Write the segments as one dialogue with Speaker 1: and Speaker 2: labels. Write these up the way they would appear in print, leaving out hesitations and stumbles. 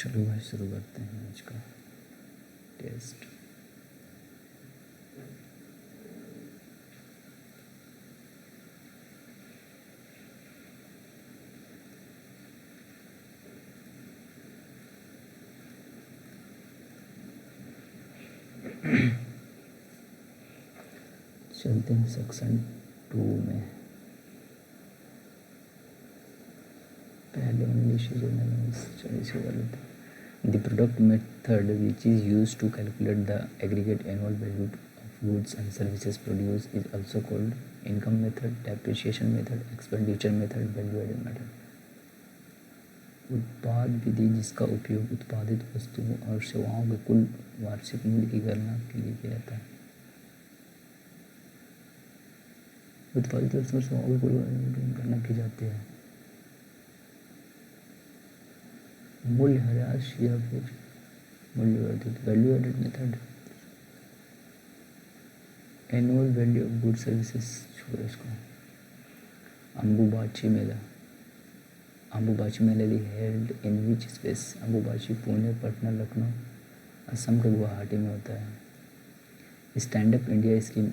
Speaker 1: चलो भाई शुरू करते हैं आज का टेस्ट। चलते हैं सेक्शन 2 में। पहले इंग्लिश स्टडीज कर लेते हैं। The product method, which is used to calculate the aggregate annual value of goods and services produced, is also called income method, depreciation method, expenditure method, value added method. उत्पाद विधि जिसका उपयोग उत्पादित वस्तुओं और सेवाओं के कुल वार्षिक मूल्य की गणना के लिए किया जाता है। उत्पादित वस्तुओं और सेवाओं के कुल गणना की जाती है। मूल्यह्रास या फिर मूल्यवर्धित, value added method, annual value of good services. छोड़ो इसको। Ambubachi Mela, Ambubachi Mela the held in which space? Ambubachi Pune, Patna, Lucknow, Assam के गुवाहाटी में होता है। Stand up India scheme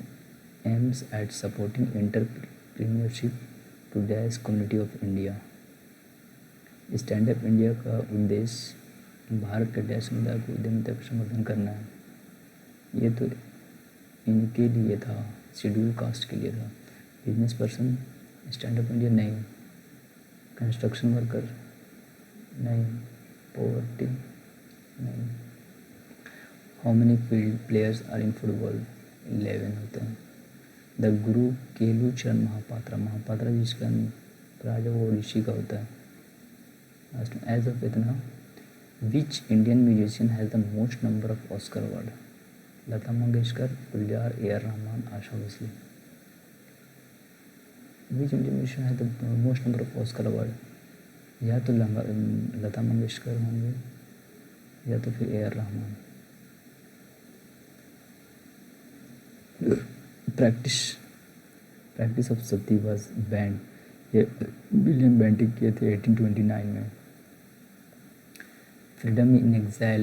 Speaker 1: aims at supporting entrepreneurship to dash community of India. Stand up India का उद्देश्य भारत के डैश समुदाय को उद्यमिता का समर्थन करना है। ये तो इनके लिए था, शेड्यूल कास्ट के लिए था। Business person stand up India नहीं, कंस्ट्रक्शन वर्कर नहीं, पॉवर्टी नहीं। How many field players are in football? 11 होते हैं। द गुरु केलू चरण महापात्रा, महापात्रा जिसका राजा वो ऋषि का होता है। As of now, which Indian musician has the most number of Oscar award? Lata Mangeshkar, Gulzar, A.R. Rahman, Asha Bhosle. Which Indian musician has the most number of Oscar award? या तो लता मंगेशकर होंगे या तो फिर A.R. Rahman. Practice of sati was banned, ये विलियम बेंटिक किए थे 1829 में। Freedom in exile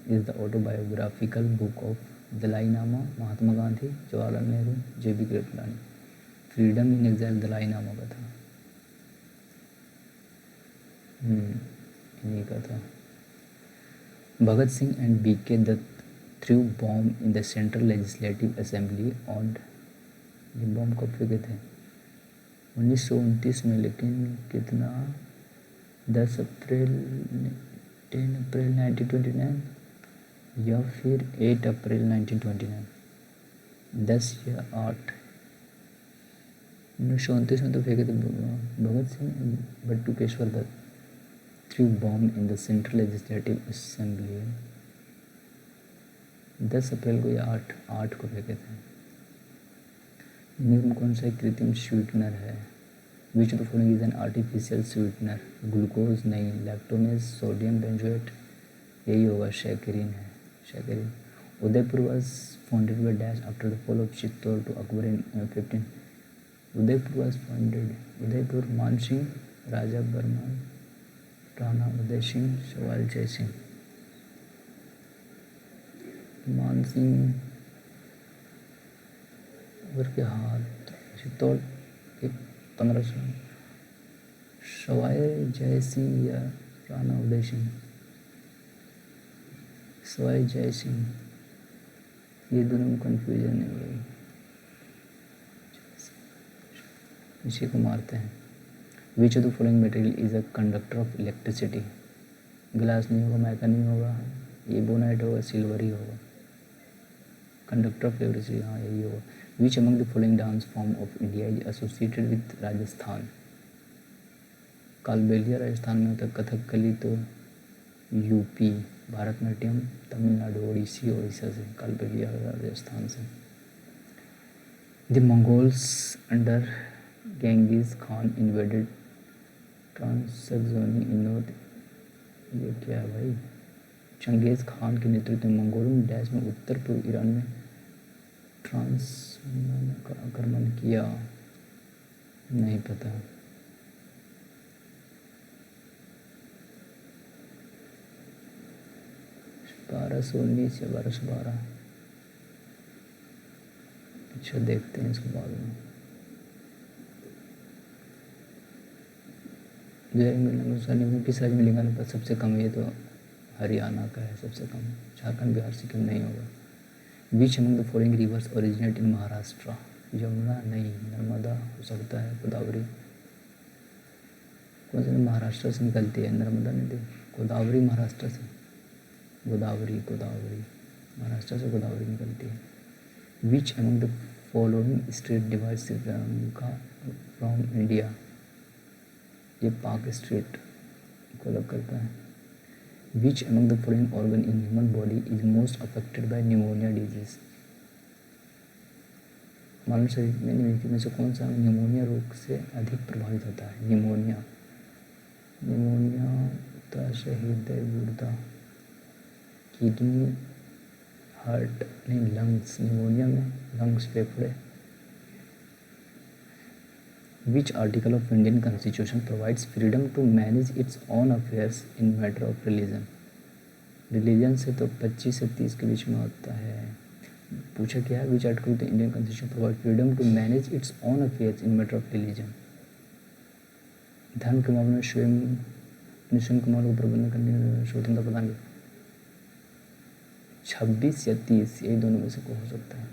Speaker 1: is the autobiographical book of Dalai Lama, Mahatma Gandhi, Jawaharlal Nehru, J B. Kripalani. Freedom in exile Dalai Lama का था, इन्हीं का था। Bhagat Singh and B K. Dutt threw bomb in the central legislative assembly on, ये बॉम्ब कब फेंके थे? 1929 में, लेकिन कितना? 10 अप्रैल 1929 या फिर 8 अप्रैल 1929? 10 या 8? 1929 में तो फेंके थे Bhagat Singh, Batukeshwar Dutt threw bomb in the central legislative assembly. 10 अप्रैल को या 8 को फेंके थे। निम्न कौन सा कृत्रिम स्वीटनर है? Which of the following is an artificial sweetener? Glucose नहीं, लैक्टोमेज, सोडियम बेंजोएट, यही होगा, शैकरीन है, saccharin. Udaipur was founded by dash after the fall of Chittor to Akbar in 15। Udaipur was founded, Udaipur Man Singh, राजा बर्मन, राणा उदय सिंह, सवाल जय सिंह। मान सिंह के हाथ, चित्तौड़ के 1500। सवाई जय सिंह या राणा उदय सिंह? सवाई जय सिंह, ये दोनों में कन्फ्यूजन है भाई, इसी को मारते हैं। विच of the following material is a conductor of electricity? Glass नहीं होगा, मैका नहीं होगा, ये बोनाइट होगा, सिल्वर ही होगा। कंडक्टर ऑफ इलेक्ट्रिसिटी, हाँ यही होगा। Which among the following dance form of India is associated with Rajasthan? Kalbelia Rajasthan में होता है, कथकली तो यूपी, भारतनाट्यम तमिलनाडु, ओडिसी ओडिशा से, कालबेलिया राजस्थान से। The Mongols under Genghis Khan invaded Transoxiana in north, ये क्या है भाई? चंगेज खान के नेतृत्व में मंगोलों ने डैश में उत्तर पूर्व ईरान में ट्रांसमान का आक्रमण किया, नहीं पता। 1219 या 1212। अच्छा देखते हैं इसको बाद में। जयंग किस राज्य में लिंगानुपात सबसे कम है? ये तो हरियाणा का है सबसे कम। झारखंड, बिहार, सिक्किम नहीं होगा। Which among the following rivers originate in Maharashtra? Yamuna नहीं, नर्मदा हो सकता है, गोदावरी। कौन सी महाराष्ट्र से निकलती है? नर्मदा नदी, गोदावरी महाराष्ट्र से, गोदावरी गोदावरी महाराष्ट्र से गोदावरी निकलती है। Which among the following strait divide Sri Lanka from India? ये पाक स्टेट को अलग करता है। Which among the following organ in human body is most affected by pneumonia disease? मानव शरीर में निम्नलिखित में से कौन सा निमोनिया रोग से अधिक प्रभावित होता है? निमोनिया, निमोनिया होता है हृदय, गुर्दा, किडनी, हार्ट नहीं, लंग्स। निमोनिया में लंग्स, फेफड़े। Which article of Indian constitution provides freedom to manage its own affairs in matter of religion? Religion से तो 25 से 30 के बीच में होता है। पूछा क्या है? Which article of the Indian constitution provide freedom to manage its own affairs in matter of religion? धर्म के मामले में स्वयं निःशुल्क के मामलों को प्रबंधन करने की स्वतंत्रता प्रदान की। 26 या 30, यही दोनों में से को हो सकता है।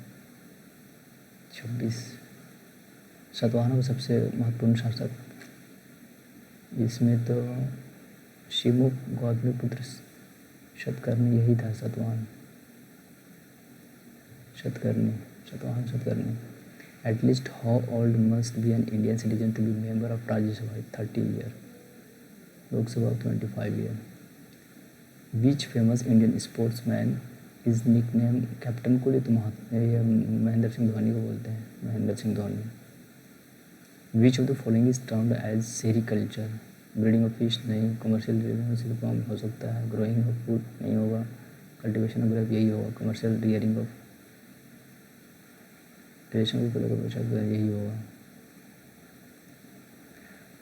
Speaker 1: 26। सातवाहनों का सबसे महत्वपूर्ण शासक, इसमें तो शिवमुख गौतमीपुत्र शतकर्णी यही था। Satavahana Satakarni, Satavahana Satakarni. At least how old must be an Indian citizen to be member of Rajya Sabha? 30 year. Lok Sabha 25 year. Which famous Indian sportsman is nickname captain cool? तो महेंद्र सिंह धोनी को बोलते हैं, Mahendra Singh Dhoni. Which of the following is termed as sericulture? Breeding of fish नहीं, commercial rearing of हो सकता है, growing of food नहीं होगा, कल्टिवेशन ऑफ ग्रेप यही होगा, कमर्शियल रियरिंग ऑफ क्रिएशन यही होगा।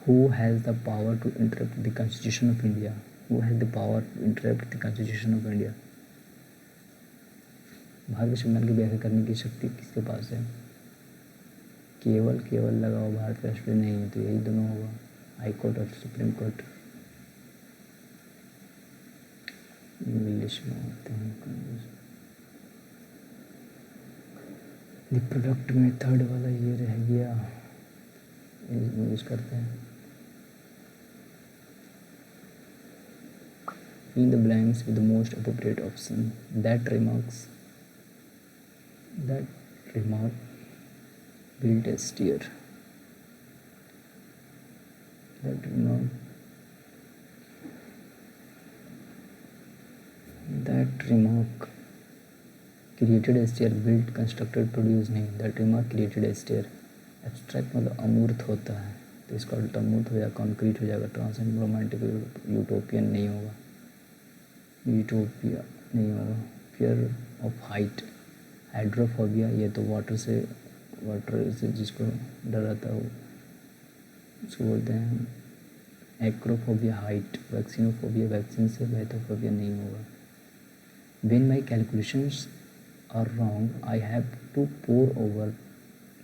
Speaker 1: Who has the power to interrupt the Constitution of India? Who has the power to interrupt the Constitution of India? Bharat के संविधान की व्याख्या करने की शक्ति किसके पास है? केवल लगाओ, भारत का राष्ट्रपति नहीं है, तो यही दोनों होगा, हाई कोर्ट और सुप्रीम कोर्ट। इंग्लिश में आते हैं। द प्रोडक्ट में थर्ड वाला ये रह गया, यूज करते हैं। Fill the blanks with the most appropriate option. That remark built a steer. That remark created a stair. Built, constructed, produced नहीं। That remark created a stair. Abstract मतलब अमूर्त होता है, तो इसका उल्टा मूर्त हो जाएगा, कॉन्क्रीट हो जाएगा। ट्रांसेंड, रोमांटिक, यूटोपियन नहीं होगा, यूटोपिया नहीं होगा। फियर ऑफ हाइट, हाइड्रोफोबिया, ये तो वाटर से जिसको डर रहता है वो उसको बोलते हैं एक्रोफोबिया, हाइट। वैक्सीनोफोबिया, वैक्सीन से। बैथोफोबिया नहीं होगा। When my calculations are wrong I have to pore over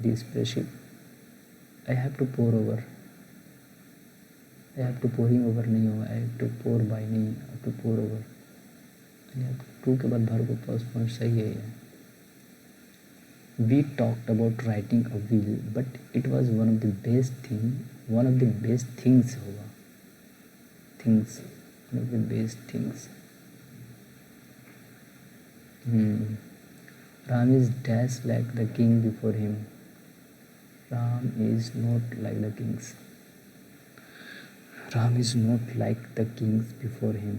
Speaker 1: the spreadsheet. I have to pore over, I have to poring over नहीं होगा, I have to pore by नहीं, I have to pore over. To के बाद verb को plus point सही है। We talked about writing a will but it was one of the best things होगा, things, one of the best things. Ram is dash like the king before him. Ram is not like the Kings, Ram is not like the Kings before him.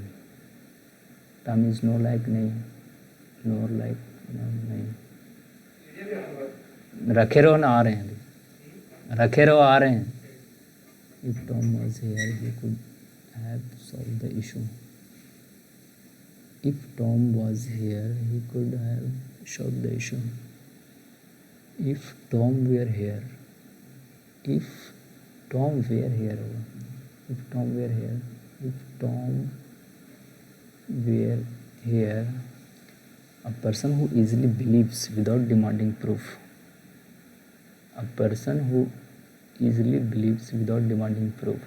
Speaker 1: Ram is know like नहीं, नोर like नहीं। रखे रहो ना, आ रहे हैं, रखे रहो, आ रहे हैं। If Tom was here, he could have solved the issue. If Tom was here, he could have solved the issue. If Tom were here, if Tom were here होगा, if Tom were here, if Tom were here, a person who easily believes without demanding proof. A person who easily believes without demanding proof.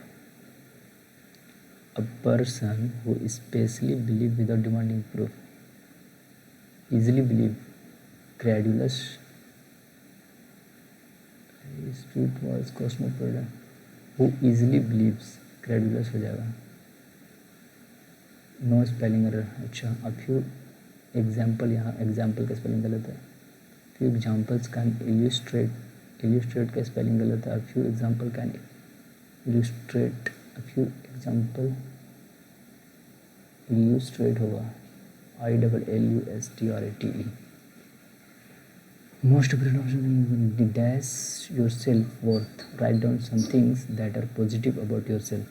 Speaker 1: A person who especially believes without demanding proof. Easily believe, credulous, street was cosmopolitan. Who easily believes, credulous हो जाएगा. No spelling error. अच्छा, अब few example, यहाँ example का spelling गलत है. Few examples can illustrate, illustrate का spelling गलत है. Few example can illustrate, few example illustrate होगा ILLUSTRATE. Most predominantly dash your self-worth. Write down some things that are positive about yourself.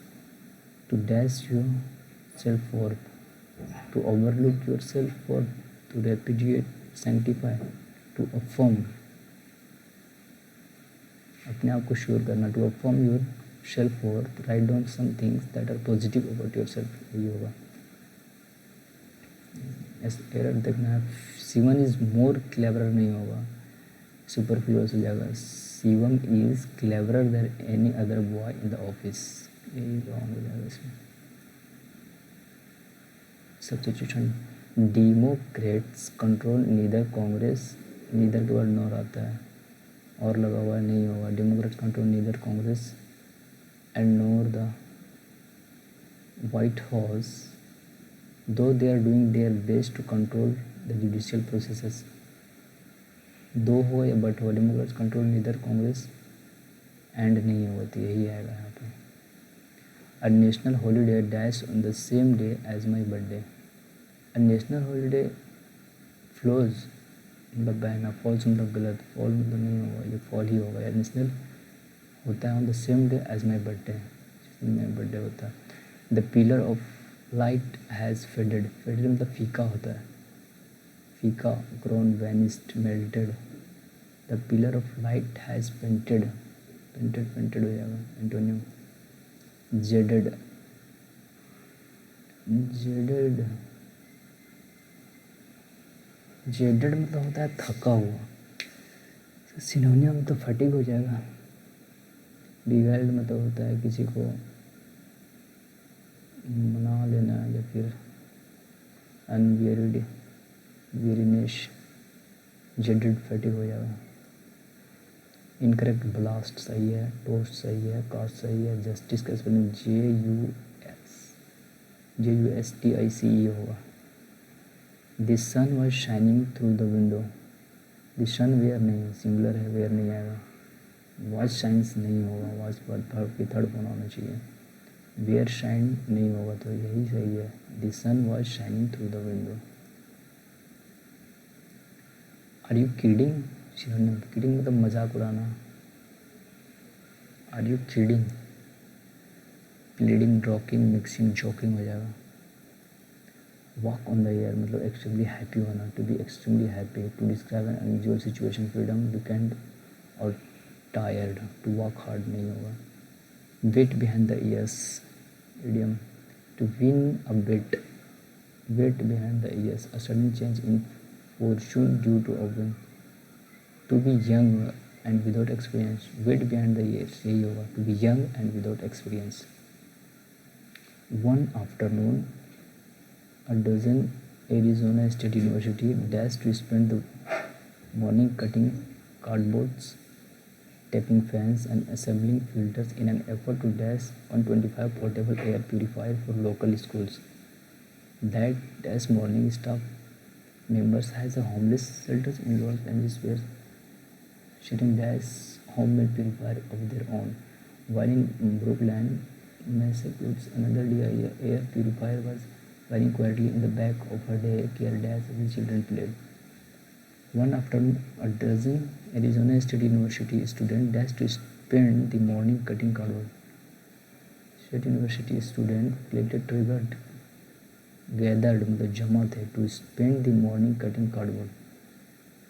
Speaker 1: To dash your self-worth. To overlook your self-worth. To repudiate, sanctify. To affirm. अपने आप को sure करना. To affirm your self-worth. Write down some things that are positive about yourself. यही होगा. Error देखना है. Shivam is more cleverer नहीं होगा, सुपरफ्लुअस हो जाएगा. Shivam is cleverer than any other boy in the office. यही रॉन्ग हो जाएगा इसमें. Substitution. Democrats control neither Congress. Neither के बाद नॉर आता है और लगा हुआ है, नहीं होगा. Democrats control neither Congress and nor the white house, though they are doing their best to control the judicial processes. दो हो या बट हो, Democrats control neither Congress and नहीं होगा, तो यही आएगा यहाँ पे. A national holiday dash on the same day as my birthday. A national holiday flows मतलब बहना, फॉल्स मतलब गलत, फॉल मतलब नहीं होगा, ये फॉल ही होगा. या नेशनल होता है on the same day as my birthday, जिस दिन मेरा बर्थडे होता है. The pillar of light has faded. Faded मतलब फीका होता है, फीका. Grown, vanished, melted. The pillar of light has painted. Painted, painted हो जाएगा. एंटोनियम. जेडेड. जेडेड, जेडेड मतलब होता है थका हुआ. सिनोनियम तो फटीग हो जाएगा. बिगाइल्ड मतलब होता है किसी को मना लेना या फिर अनवियर्ड, वेरीनेश. जेडेड फटीग हो जाएगा. इनकरेक्ट. ब्लास्ट सही है, टोस्ट सही है, कास्ट सही है. जस्टिस का स्पेलिंग JUSTICE होगा. The sun was shining through the window. The sun were नहीं, सिंगुलर है, वेयर नहीं आएगा. वॉज शाइन्स नहीं होगा, वॉज पर थर्ड की थर्ड होना होना चाहिए. वेयर शाइन नहीं होगा, तो यही सही है. The sun was shining through the window. Are you kidding. Kidding मतलब मजाक उड़ाना. Are you kidding. प्लीडिंग, ड्रॉकिंग, मिक्सिंग, जोकिंग हो जाएगा. वॉक ऑन द एयर मतलब एक्सट्रीमली हैप्पी होना. To be extremely happy. To describe an unusual situation. Freedom, weekend और tired. To walk hard नहीं होगा. Wet behind the ears. Idiom. To win a bet. Wet behind the ears. A sudden change in Fortune due to a win. To be young and without experience. Wet behind the ears यही होगा. To be young and without experience. One afternoon a dozen Arizona State University dash to spend the morning cutting cardboards, tapping fans and assembling filters in an effort to dash 125 portable air purifiers for local schools. That dash morning staff members has a homeless shelters in Los Angeles where sharing dash homemade purifier of their own. While in Brooklyn, Massachusetts, another air purifier was lying quietly in the back of her daycare dash as the children played. One afternoon, a dozen Arizona State University students dashed to spend the morning cutting cardboard. State University students collected gathered मतलब जमा थे to spend the morning cutting cardboard.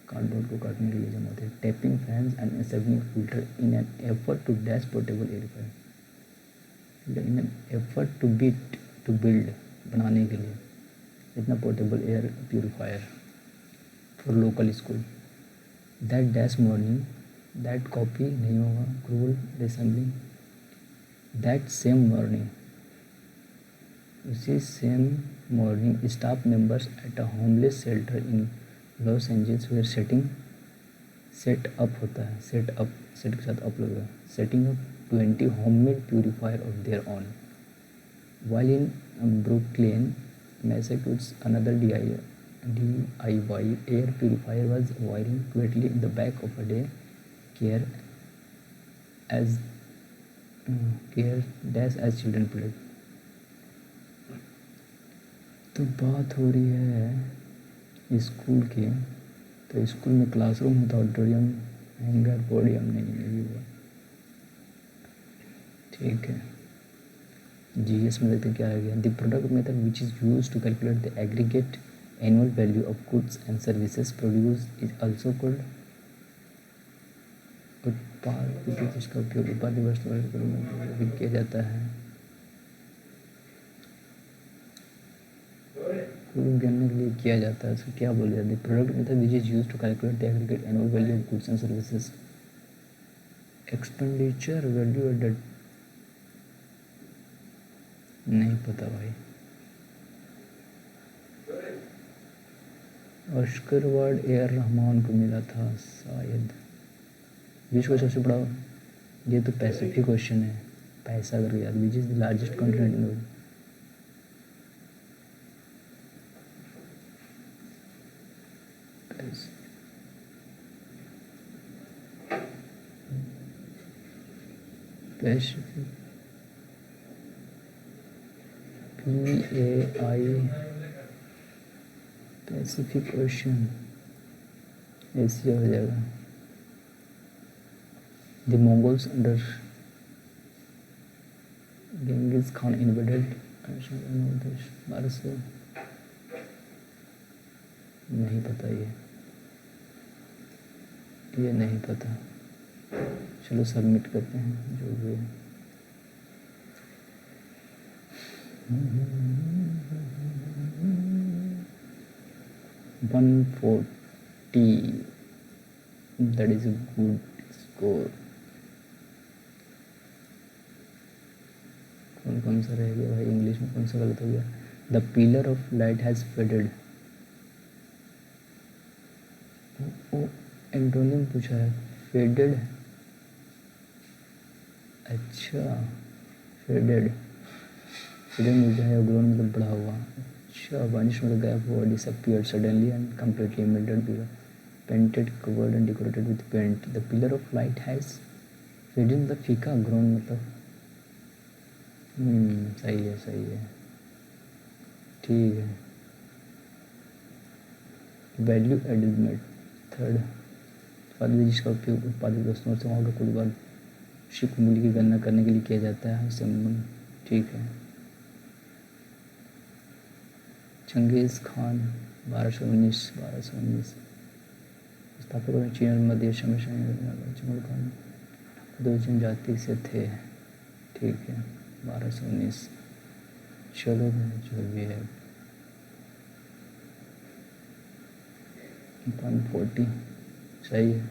Speaker 1: Cardboard को काटने के लिए जमा थे. Tapping fans and assembling filter in an effort to dash portable air purifier. In an effort to build बनाने के लिए. इतना portable air purifier for local school. That dash morning, that copy नहीं होगा, cruel resembling that same morning, उसी same morning staff members at a homeless shelter in Los Angeles where set up होता है, set के साथ up लगेगा, setting up 20 homemade purifier of there on. While in Brooklyn Massachusetts another DIY air purifier was wiring quietly in the back of a day care as children played। तो बात हो रही है स्कूल की, तो स्कूल में classroom होता, auditorium, hanger, podium नहीं हुआ। ठीक है, GS में देखते क्या आ गया। The product method which is use to calculate the aggregate annual value of goods and services produce is also called उत्पाद विधि, जिसका उपयोग उत्पादित वस्तु में किया जाता है। जानने के लिए किया जाता है, उसको क्या बोला जाता है। Product method which is use to calculate the aggregate annual value of goods and services expenditure value added, नहीं पता भाई। Oscar award A.R. रहमान को मिला था शायद। विश्व का सबसे बड़ा, ये तो पैसिफिक क्वेश्चन है, पैसा करके याद। Which is the largest continent in the world, Pacific, PAI, Pacific ocean, Asia हो जाएगा। The Mongols under Genghis Khan invaded Bharat से, नहीं पता ये नहीं पता। चलो सबमिट करते हैं जो भी है। One 140, that is a good score. कौन सा रह गया भाई, इंग्लिश में कौन सा गलत हो गया। The pillar of light has faded, antonym पूछा है, फेडेड। अच्छा, फेडेड मुरझाया, ग्रोन मतलब बढ़ा हुआ। अच्छा, वानिश मतलब गायब हुआ, disappeared suddenly and completely, melted pillar, painted, covered and decorated with paint. The pillar of light has faded मतलब फीका, ग्रोन मतलब सही है, ठीक है। वैल्यू एडेड मेथड, उत्पाद जिसका उपयोग उत्पादित वस्तुओं और सेवाओं का कुल वार्षिक मूल्य की गणना करने के लिए किया जाता है, संबंध, ठीक है। चंगेज़ खान 1219 स्थापक और चीन और मध्य एशिया में चंगेज़ खान 2 जनजाति से थे, ठीक है। 1219, चलो जो भी है। 140 सही है।